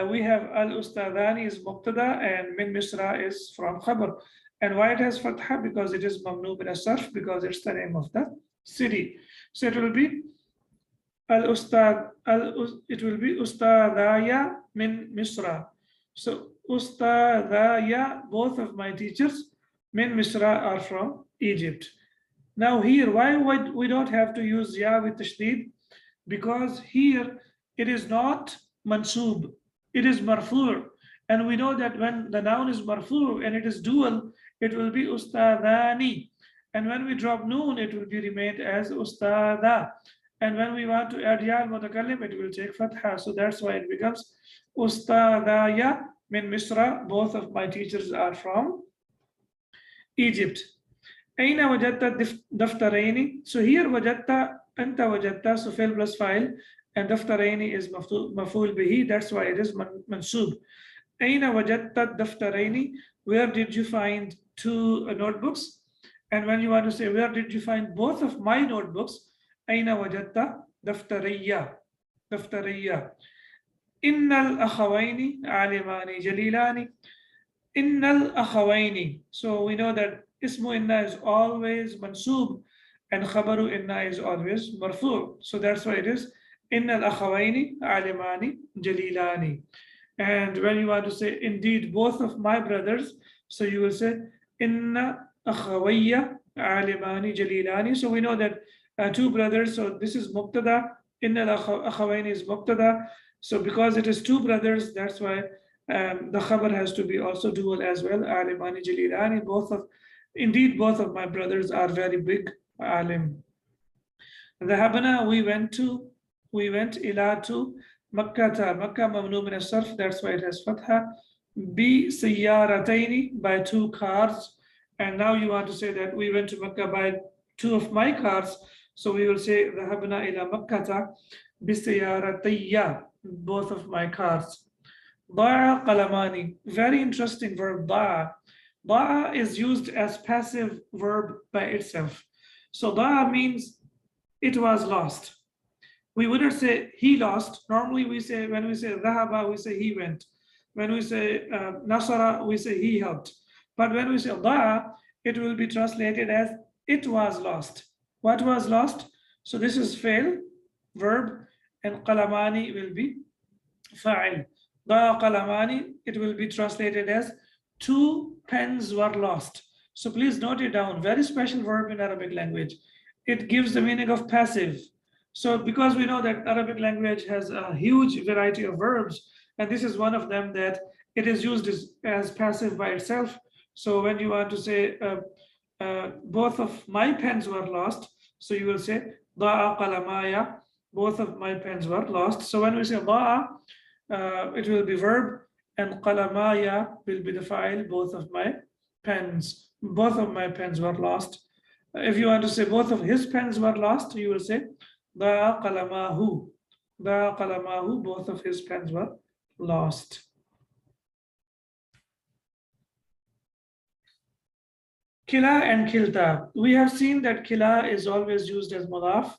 Speaker 1: we have al-ustadhani is mubtada and min misra is from khabar. And why it has fatha? Because it is mamnu bin as-sarf, because it's the name of the city. So it will be al-ustad, it will be ustadhaya min misra. So ustadhaya, both of my teachers min misra are from Egypt. Now here, why we don't have to use ya with tashdid? Because here it is not mansub, it is marfu'. And we know that when the noun is marfu' and it is dual, it will be ustadhani. And when we drop noon, it will be remained as ustada. And when we want to add ya al-mutakallim, it will take fatha. So that's why it becomes ustadaya min Misra. Both of my teachers are from Egypt. أين وجدت دفترين? So here وجدت أنت وجدت, so فعل plus file, and دفترين is مفعول به. That's why it is منصوب. أين وجدت الدفترين? Where did you find two notebooks? And when you want to say where did you find both of my notebooks? أين وجدت دفترية. دفترية. إن الأخوين عالمان جليلان. إن الأخوين. So we know that ismu inna is always mansub and khabaru inna is always marfu'. So that's why it is inna al-akhawayni alimani jalilani. And when you want to say indeed both of my brothers, so you will say inna akhawayya alimani jalilani. So we know that two brothers, so this is mubtada, inna al-akhawayni is mubtada. So because it is two brothers, that's why the khabar has to be also dual as well. Alimani jalilani, indeed both of my brothers are very big alim. ذهبنا, we went ila to Makkah. Makkah mamnu min as-sarf, that's why it has fatha. Bi sayyarataini, by two cars. And now you want to say that we went to Makkah by two of my cars. So we will say ذهبنا ila Makkah bi sayyaratayya, both of my cars. ضاع qalamani, very interesting verb ضاع. Da'a is used as passive verb by itself. So da'a means it was lost. We wouldn't say he lost. Normally we say, when we say dhahaba, we say he went. When we say nasara, we say he helped. But when we say da'a, it will be translated as it was lost. What was lost? So this is fail, verb, and qalamani will be fa'il. Da'a qalamani, it will be translated as two pens were lost. So please note it down. Very special verb in Arabic language. It gives the meaning of passive. So because we know that Arabic language has a huge variety of verbs, and this is one of them, that it is used as passive by itself. So when you want to say both of my pens were lost, so you will say da'a qalamaya, both of my pens were lost. So when we say da'a, it will be verb, and qalamaya will be the file, both of my pens. Both of my pens were lost. If you want to say both of his pens were lost, you will say da'a qalamahu. Da'a qalamahu, both of his pens were lost. Kila and kilta. We have seen that kila is always used as mudaf,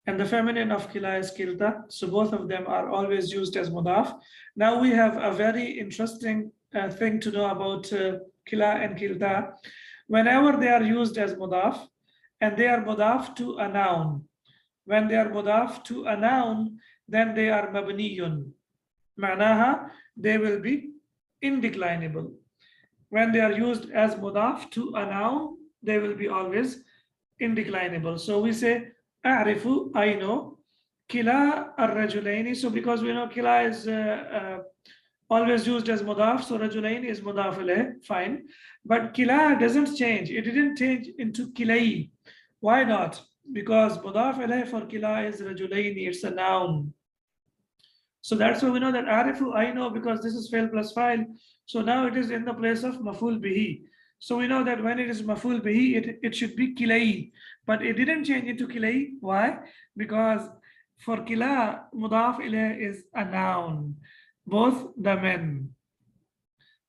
Speaker 1: and the feminine of kila is kilta. So both of them are always used as mudaf. Now we have a very interesting thing to know about kila and kilta. Whenever they are used as mudaf, and they are mudaf to a noun. When they are mudaf to a noun, then they are mabniyun. Ma'naha, they will be indeclinable. When they are used as mudaf to a noun, they will be always indeclinable. So we say a'rifu, I know, kila ar-rajulaini. So because we know kila is always used as mudaf, so rajulaini is mudaf alayh, fine. But kila doesn't change. It didn't change into kilai. Why not? Because mudaf alayh for kila is rajulaini, it's a noun. So that's why we know that arifu, I know, because this is fail plus file. So now it is in the place of maful bihi. So we know that when it is maful bihi, it should be kilai, but it didn't change into kilai. Why? Because for kila, mudaf ilayh is a noun, both the men.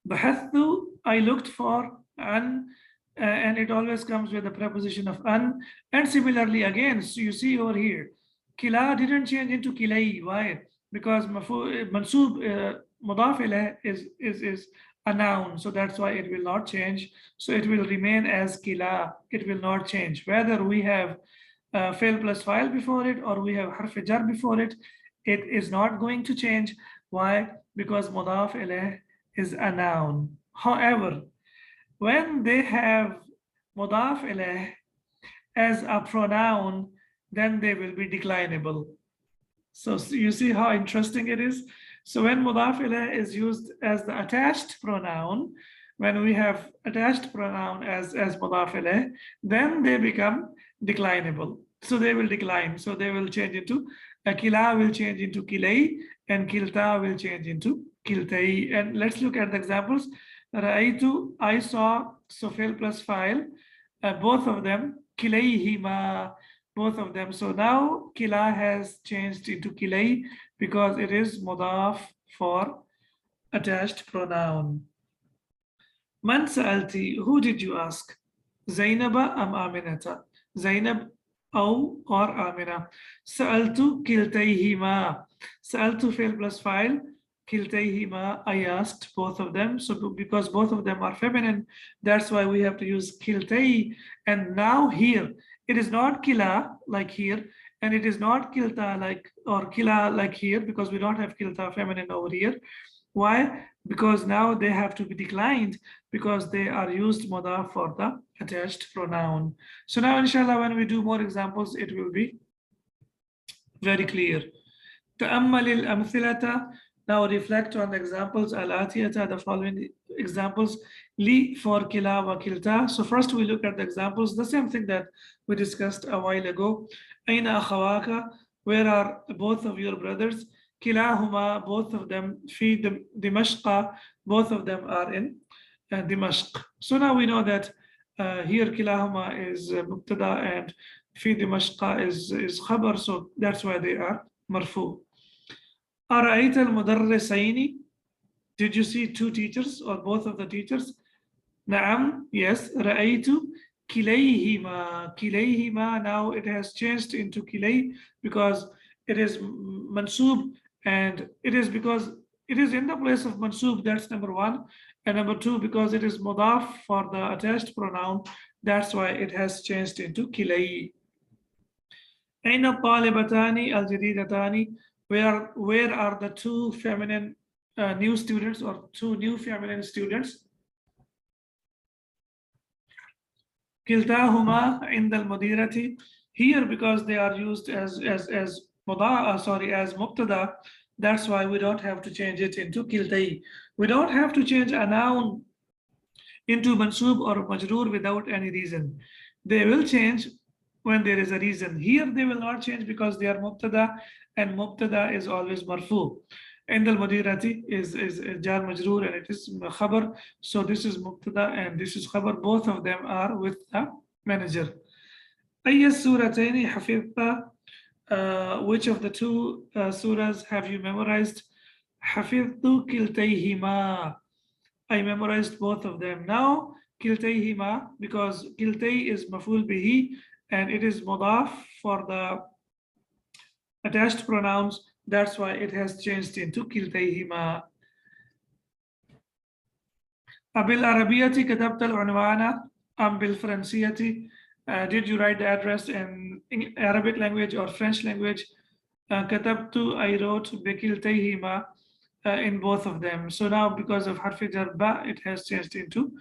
Speaker 1: Bahathu, I looked for, and it always comes with the preposition of an. And similarly, again, so you see over here, kila didn't change into kilai. Why? Because mansub mudaf ilayh is a noun, so that's why it will not change. So it will remain as kila. It will not change whether we have fail plus file before it or we have harf jar before it. It is not going to change. Why? Because mudaf ilayh is a noun. However, when they have mudaf ilayh as a pronoun, then they will be declinable. So you see how interesting it is. So when mudaf ilayh is used as the attached pronoun, when we have attached pronoun as mudaf ilayh, then they become declinable. So they will decline. So they will change into kila will change into kilay, and kilta will change into kiltai. And let's look at the examples. Ra'aytu, I saw, so fail plus file, both of them, kilayhima, both of them. So now kila has changed into kilay because it is mudaf for attached pronoun. Man sa'alti, who did you ask? Zainaba am Aminata? Zainab or Amina? Sa'altu kiltayhima. Sa'altu fail plus file. Kiltayhima, I asked both of them. So because both of them are feminine, that's why we have to use kiltay. And now here, it is not kila like here, and it is not kilta like or kila like here because we don't have kilta feminine over here. Why? Because now they have to be declined because they are used mudaf for the attached pronoun. So now inshallah when we do more examples it will be very clear. تأمل الأمثلة. Now reflect on the examples الآتية, the following examples. Li for kila wa kilta. So first we look at the examples, the same thing that we discussed a while ago. Aina akhawaka, where are both of your brothers? Kilahuma, both of them. Fi Dimashqa, both of them are in Dimashq. So now we know that here kilahuma is mubtada and fi Dimashqa is khabar, so that's why they are marfu. أرأيت المدرسين? Did you see two teachers or both of the teachers? نعم, yes. رأيت كليهما. كليهما, now it has changed into kilay because it is mansub, and it is because it is in the place of mansub, that's number one. And number two, because it is mudaf for the attached pronoun, that's why it has changed into kilay. أين الطالبتان الجديدتان? Where are the two feminine new students or two new feminine students? كلتاهما عند المديرة. Here because they are used as mubtada, that's why we don't have to change it into kiltai. We don't have to change a noun into mansub or majroor without any reason. They will change when there is a reason. Here they will not change because they are mubtada, and mubtada is always marfu. And al mudirati is jar majroor and it is khabar. So this is mubtada and this is khabar. Both of them are with the manager. Ayya surataini hafidta. Which of the two surahs have you memorized? Hafidtu kiltayhima. I memorized both of them. Now kiltayhima, because kiltay is maful bihi and it is mudaf for the attached pronouns, that's why it has changed into kiltayhima. Abil arabiyati katabta al-unwana am bil fransiyati. Did you write the address in Arabic language or French language? Katabtu, I wrote bikiltayhima in both of them. So now because of harfi jar ba, it has changed into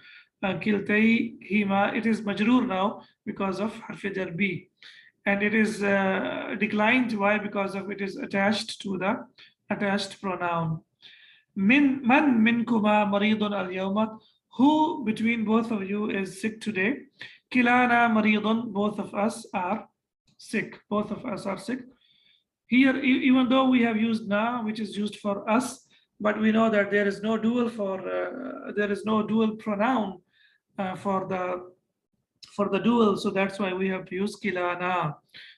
Speaker 1: kiltayhima. It is majroor now because of harfi jar bi. And it is declined. Why? Because of it is attached to the attached pronoun. Man minkuma maridun al yawma. Who between both of you is sick today? Kilana maridun. Both of us are sick. Both of us are sick. Here, even though we have used na, which is used for us, but we know that there is no dual pronoun for the dual, so that's why we have to use kilana.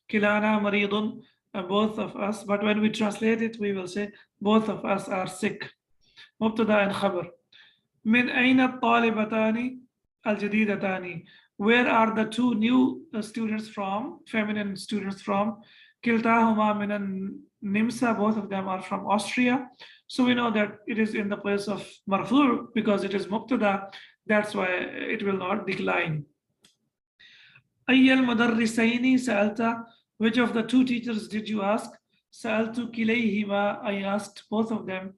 Speaker 1: Kilana maridun, both of us, but when we translate it, we will say both of us are sick. مبتدا and khabar. من أين الطالبتان الجديدتان? Where are the two new students from, feminine students from? كلتاهما من النمسا, both of them are from Austria. So we know that it is in the place of marfu because it is mubtada. That's why it will not decline. أي المدرسين سألت? Which of the two teachers did you ask? سألت كليهما, I asked both of them.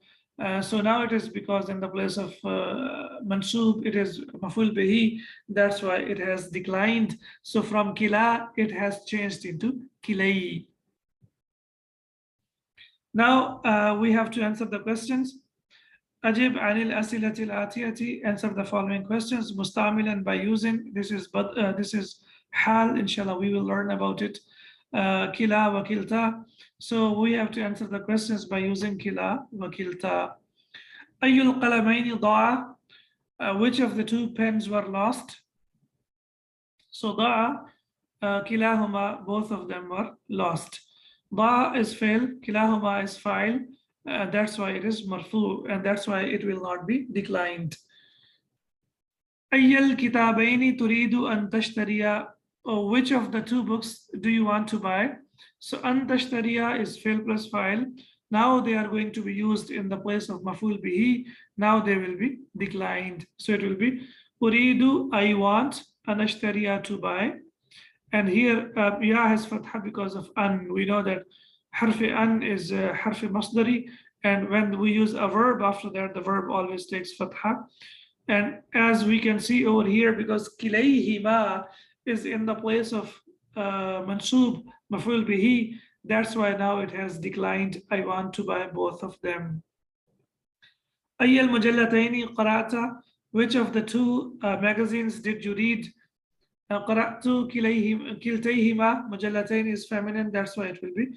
Speaker 1: So now it is because in the place of mansub, it is maful bihi. That's why it has declined. So from kila, it has changed into kilay. Now we have to answer the questions. أجب عن الأسئلة الآتية. Answer the following questions. مستعملا by using. This is حال. Inshallah, we will learn about it. كلا وكلتا. So we have to answer the questions by using كلا وكلتا. أي القلمين ضاع? Which of the two pens were lost? So ضاع, كلاهما, both of them were lost. ضاع is fail, كلاهما is file. That's why it is marfu, and that's why it will not be declined. أي الكتابين تريد أن تشتري? Which of the two books do you want to buy? So أن تشتري is fail plus file. Now they are going to be used in the place of maful bihi. Now they will be declined. So it will be uridu, I want, an ashtariya, to buy. And here ya has fatha because of an. We know that harfi an is harfi masdari, and when we use a verb after that, the verb always takes fatha. And as we can see over here, because kilayhima is in the place of mansub maful bihi, that's why now it has declined. I want to buy both of them. أي المجلتين قرأت? Which of the two magazines did you read? قرأت كلتيهما. مجلتين is feminine, that's why it will be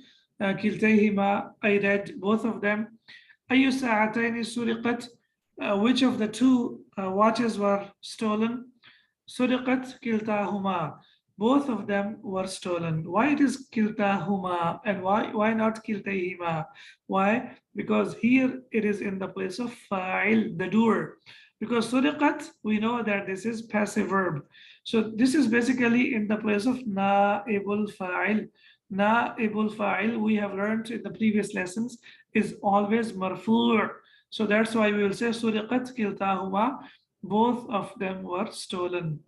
Speaker 1: كلتيهما. I read both of them. أي ساعتين سرقت? Which of the two watches were stolen? سرقت كلتاهما. Both of them were stolen. Why it is kiltahuma and why not kiltayhima? Why? Because here it is in the place of fa'il, the doer. Because suriqat, we know that this is passive verb. So this is basically in the place of na'ibul fa'il. Na'ibul fa'il, we have learned in the previous lessons, is always marfu'. So that's why we will say suriqat kiltahuma. Both of them were stolen.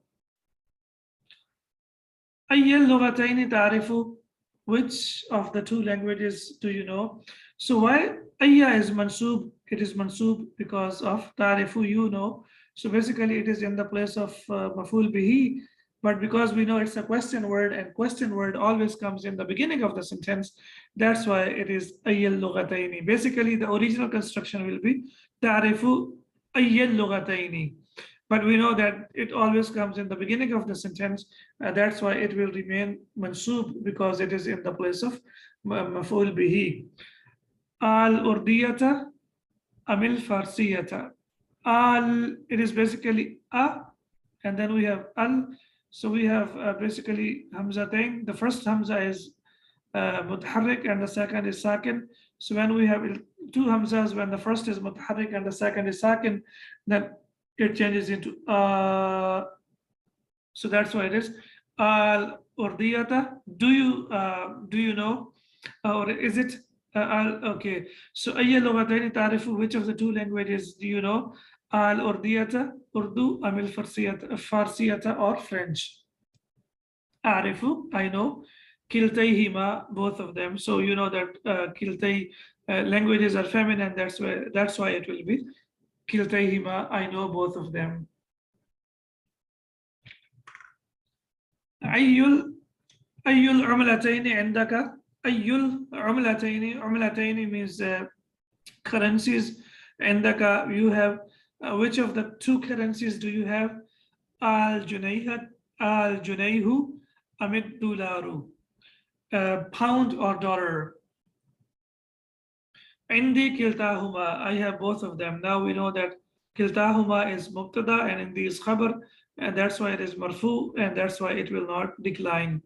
Speaker 1: أي اللغتين تعرف? Which of the two languages do you know? So why أي is mansub? It is mansub because of تعرف, you know. So basically it is in the place of maful bihi, but because we know it's a question word, and question word always comes in the beginning of the sentence, that's why it is أي اللغتين. Basically the original construction will be تعرف أي اللغتين. But we know that it always comes in the beginning of the sentence. That's why it will remain mansub because it is in the place of maf'ul bihi. Al-urdiyata amil farsiyata. Al, it is basically a, and then we have al. So we have basically hamzatain. The first hamza is mutaharrik and the second is sakin. So when we have two hamzas, when the first is mutaharrik and the second is sakin, then it changes into so that's why it is al urdiyata. Do you know, or is it okay? So ayya lughatayn ta'rifu? Which of the two languages do you know? Al urdiyata, Urdu, amil farsiyata, or French? A'rifu, I know. Kiltayhima, both of them. So you know that kiltay languages are feminine. That's why it will be كلتيهما, I know both of them. أي العملتين عندك? أي العملتين. عملتين means currencies. عندك, you have. Which of the two currencies do you have? الجنيه أم الدولار. Pound or dollar. عندي كلتاهما, I have both of them. Now we know that كلتاهما is مبتدا and عندي is خبر, and that's why it is مرفوع, and that's why it will not decline.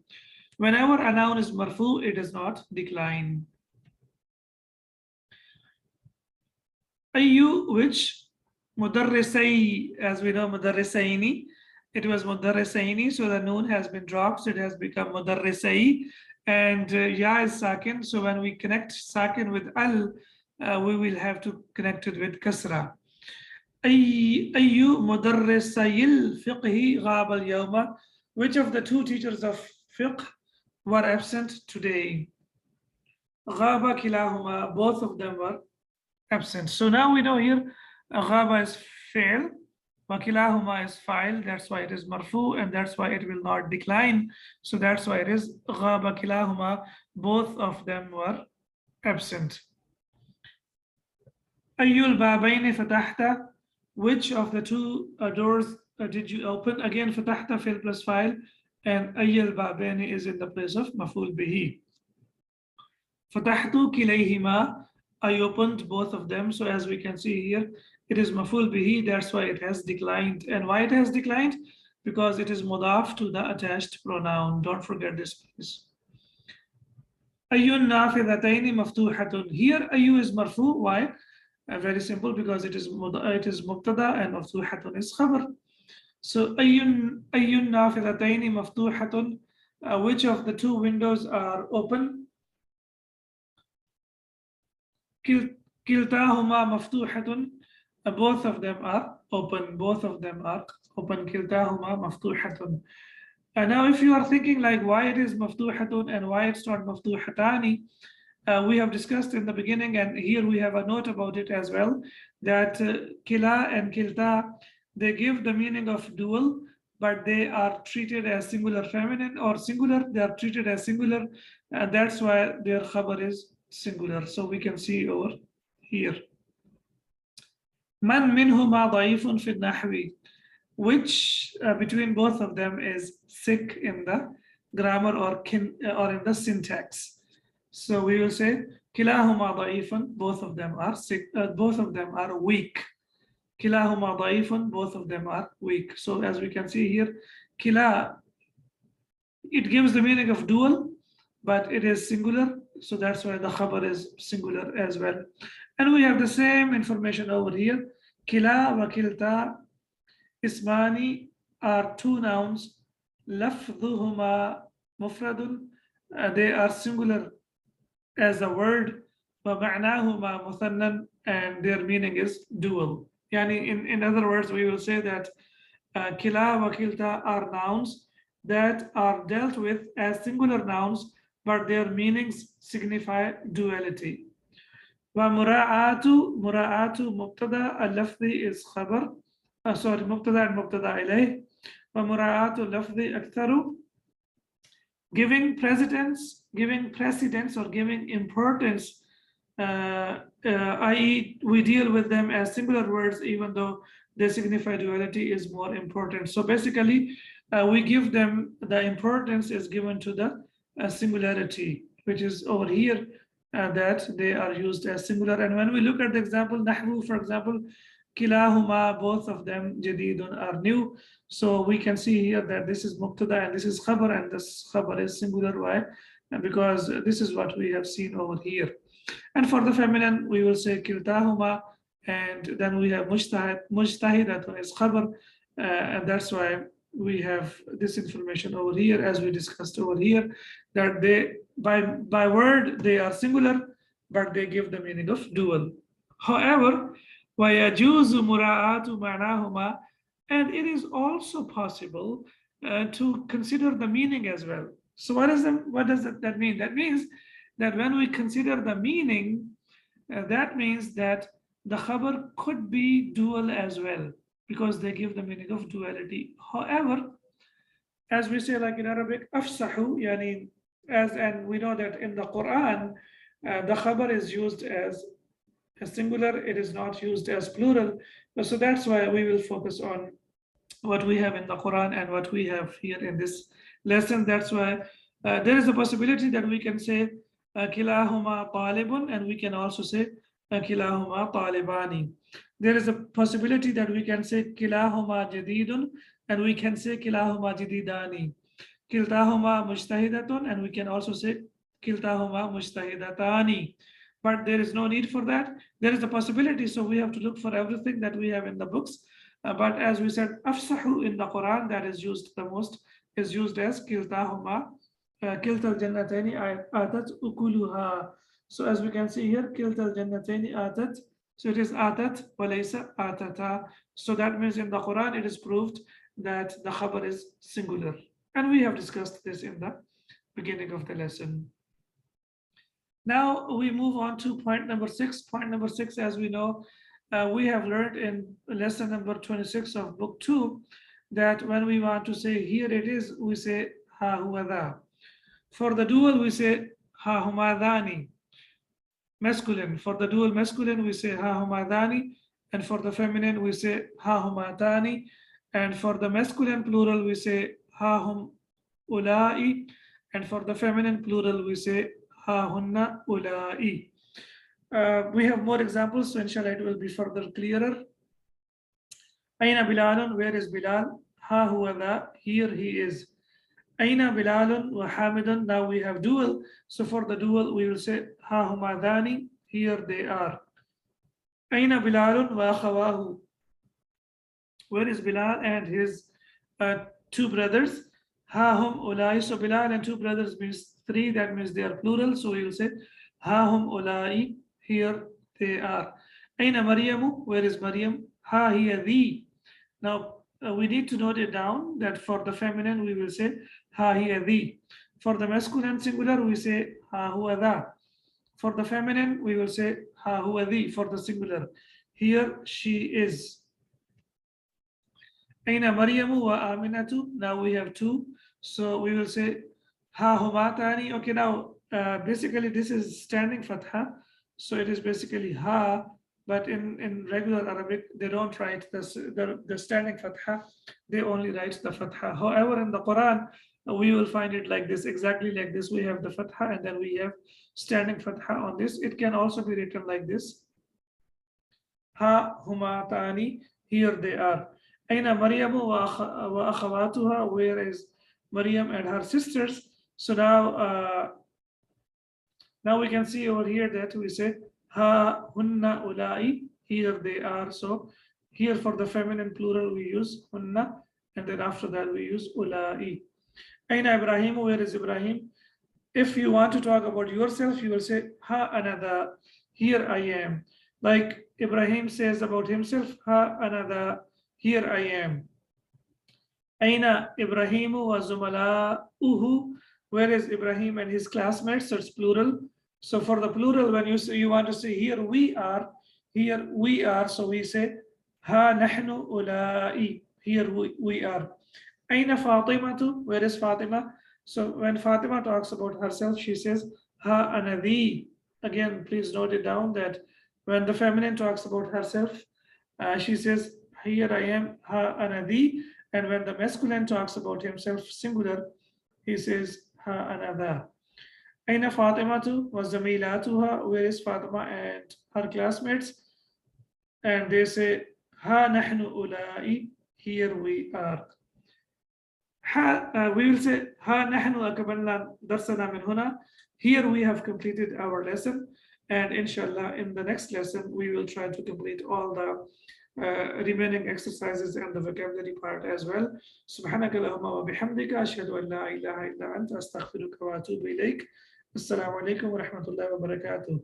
Speaker 1: Whenever a noun is مرفوع, it does not decline. أي, which, مدرسي, as we know مدرسيني, it was مدرسيني, so the noon has been dropped, so it has become مدرسي, and ya is sakin, so when we connect sakin with al, we will have to connect it with kasra. أي مدرسي الفقه غاب اليوم, which of the two teachers of fiqh were absent today? غاب كلاهما, both of them were absent. So now we know here غاب is fail, وكلاهما is fa'il, that's why it is marfu, and that's why it will not decline. So that's why it is غاب كلاهما, both of them were absent. أي البابين فتحت, which of the two doors did you open? Again, فتحت fail plus fa'il, and أي البابين is in the place of مفعول به. فتحت كليهما, I opened both of them. So as we can see here, it is maful bihi, that's why it has declined. And why it has declined? Because it is mudaf to the attached pronoun. Don't forget this, please. Ayyun nafidhataini maftuhatun. Here ayu is marfu. Why? Very simple, because it is mubtada and maftuhatun is khabar. So ayyun nafidhataini maftuhatun. Which of the two windows are open? كلتاهما مفتوحة, both of them are open, both of them are open. كلتاهما مفتوحة. And now if you are thinking like why it is مفتوحة and why it's not مفتوحتان, we have discussed in the beginning, and here we have a note about it as well, that kila and kilta, they give the meaning of dual, but they are treated as singular feminine, or singular, they are treated as singular, and that's why their khabar is singular. So we can see over here. من منهما ضعيف في النحو, which between both of them is sick in the grammar or in the syntax. So we will say كلاهما ضعيف, both of them are sick, both of them are weak. كلاهما ضعيف, both of them are weak. So as we can see here, كلا, it gives the meaning of dual, but it is singular, so that's why the khabar is singular as well. And we have the same information over here. Kila wa kilta ismani are two nouns. Lafdhuhuma mufradun, they are singular as a word. Wa ma'nahuma muthannan, and their meaning is dual. Yani in other words, we will say that kila wa kilta are nouns that are dealt with as singular nouns, but their meanings signify duality. ومراعاة مبتدا, اللفظي is خبر, sorry, مبتدا and مبتدا إليه. ومراعاة اللفظي أكثر, giving precedence or giving importance, i.e. we deal with them as singular words even though they signify duality is more important. So basically we give them, the importance is given to the singularity, which is over here, that they are used as singular. And when we look at the example, nahwu, for example, kilahuma, both of them, jadidun, are new. So we can see here that this is mubtada and this is khabar, and this khabar is singular. Why? Because this is what we have seen over here. And for the feminine, we will say kiltahuma, and then we have mujtahidatun is khabar, and that's why we have this information over here, as we discussed over here, that they by word they are singular, but they give the meaning of dual. However, وَيَجُوزُ مُرَاعَاتُ مَعْنَاهُمَا, and it is also possible to consider the meaning as well. So what does that mean? That means that when we consider the meaning, that means that the khabar could be dual as well, because they give the meaning of duality. However, as we say, like in Arabic, afsahu, yani, and we know that in the Quran, the khabar is used as a singular, it is not used as plural. So that's why we will focus on what we have in the Quran and what we have here in this lesson. That's why there is a possibility that we can say kilahuma talibun, and we can also say كلاهما طالبان. There is a possibility that we can say كلاهما جديد and we can say كلاهما جديدان. كلتاهما مجتهدة and we can also say كلتاهما مجتهدتان. But there is no need for that. There is a possibility, so we have to look for everything that we have in the books. But as we said, أفصح in the Quran, that is used the most, is used as كلتاهما كلتا الجنتين آتت أكلها. So as we can see here, كلتا الجنتين آتت. So it is آتت وليس آتتا. So that means in the Quran it is proved that the khabar is singular. And we have discussed this in the beginning of the lesson. Now we move on to point number 6. Point number 6, as we know, we have learned in lesson number 26 of book 2 that when we want to say here it is, we say ha huwa dha. For the dual, we say ha humadani, masculine. For the dual masculine, we say ha humadani, and for the feminine, we say ha humatani, and for the masculine plural, we say ha hum ulai, and for the feminine plural, we say ha hunna ulai. We have more examples, so inshallah it will be further clearer. Aina Bilalun, where is Bilal? Ha huwa dha, here he is. Aina Bilalun wa Hamidun, now we have dual, so for the dual we will say ha humadani, here they are. Aina Bilalun wa akhawahu, where is Bilal and his two brothers? Ha hum ulai, so Bilal and two brothers means 3, that means they are plural, so we will say ha hum ulai, here they are. Aina Maryamu, where is Maryam? Ha hiya dhi. Now we need to note it down that for the feminine we will say ha hiya dhi. For the masculine singular we say ha huwa dha. For the feminine we will say ha huwa dhi. For the singular, here she is. Aina Maryamu wa Aminatu, now we have 2, so we will say ha humatani. Okay, now basically this is standing fatha, so it is basically ha, but in regular Arabic they don't write the standing fatha, they only write the fatha. However, in the Quran we will find it like this, exactly like this. We have the fatha and then we have standing fatha on this. It can also be written like this, ha humatani, here they are. Aina Maryamu wa akhawatuha, where is Maryam and her sisters? So now we can see over here that we say ha hunna ulai, here they are. So here for the feminine plural we use hunna, and then after that we use ulai. Aina Ibrahim, where is Ibrahim? If you want to talk about yourself, you will say ha anada, here I am. Like Ibrahim says about himself, ha anada, here I am. Aina Ibrahimu wa zumala'uhu, where is Ibrahim and his classmates? So it's plural. So for the plural, when you want to say here we are, so we say ha nahnu ulai, here we are. Aina Fatimatu, where is Fatima? So when Fatima talks about herself, she says ha anadi. Again, please note it down that when the feminine talks about herself, she says here I am, ha anadi. And when the masculine talks about himself, singular, he says ha anada. Aina Fatimatu wa zamilatuha, where is Fatima and her classmates? And they say ha nahnu ulai, here we are. We will say ha nahnu akmalna darsana min huna, here we have completed our lesson, and inshallah in the next lesson we will try to complete all the remaining exercises and the vocabulary part as well. Subhanaka Allahumma wa bihamdika ashhadu an la ilaha illa anta astaghfiruka wa atubu ilayk. Assalamu alaikum wa rahmatullahi wa barakatuh.